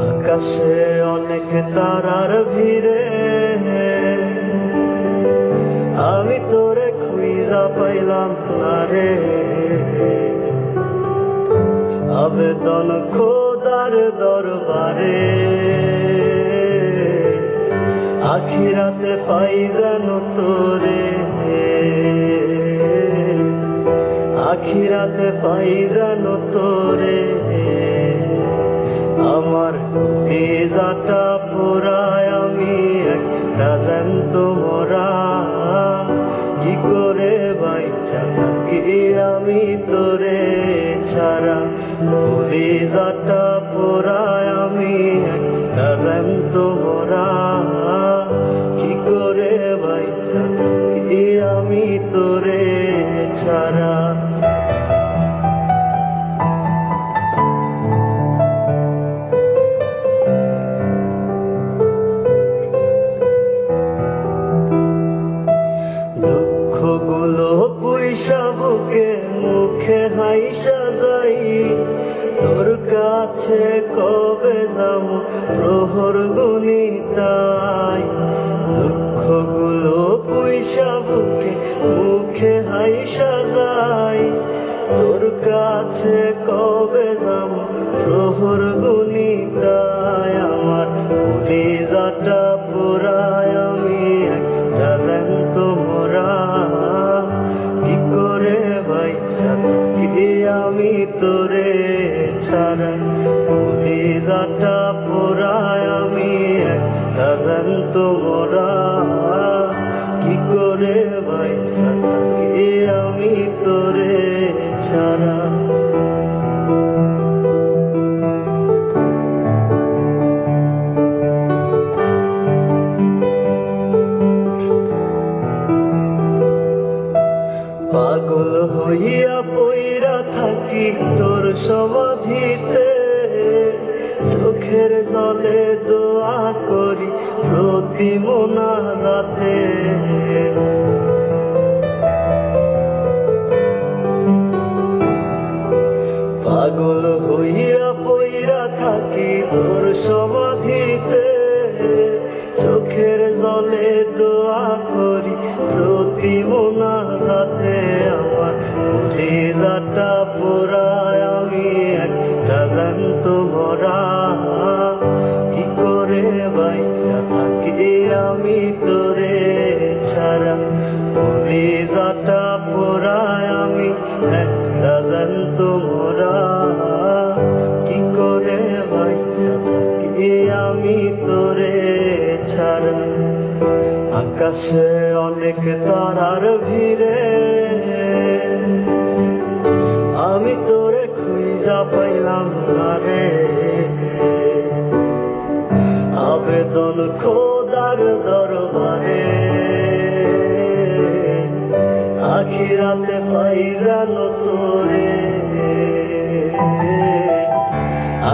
আকাশে অনেক তারার ভিড়ে আমি তোরে খুঁজা পাইলাম না রে। আবেদন খোদার দরবারে আখিরাতে পাই যেন তোরে, আখিরাতে পাই যেন তোরে। আমার কলিজাটা পোড়ায় আমি একটা জ্যান্ত মরা, কি করে বাইচা থাকি আমি তোরে ছাড়া। কলিজাটা পোড়ায় আমি একটা জ্যান্ত মরা, কি করে বাইচা থাকি আমি তোরে ছাড়া। দুঃখগুলো পুইসা বুকে মুখে হাইসা যাই, তোর কাছে কবে যাবো প্রহর গুনিতাই। দুঃখগুলো পুইসা বুকে মুখে হাইসা যাই, তোর কাছে কবে যাবো প্রহর গুনিতাই। আমার কলিজাটা পোড়ায় আমি একটা জ্যান্ত মরা, কি করে বাইচা থাকি আমি তোরে ছাড়া। কলিজাটা পোড়ায় আমি একটা জ্যান্ত মরা, কি করে বাইচা থাকি আমি তোরে ছাড়া। পাগল হইয়া পইরা থাকি তোর সমাধিতে, চোখের জলে দোয়া করি প্রতি মোনাজাতে। পাগল হইয়া পইরা থাকি তোর সমাধিতে, চোখের জলে দোয়া করি প্রতি মোনাজাতে। আমার কলিজাটা পোড়ায় আমি একটা জ্যান্ত মরা, কি করে বাইচা থাকি আমি তোরে ছাড়া। কলিজাটা পোড়ায় আমি একটা জ্যান্ত মরা, কি করে বাইচা থাকি আমি তোরে ছাড়া। আকাশে অনেক তারার ভিড়ে আমি তোরে খুঁজা পাইলাম না রে। আবেদন খোদার দরবারে আখিরাতে পাই যেন তোরে,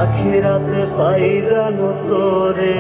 আখিরাতে পাই যেন তোরে।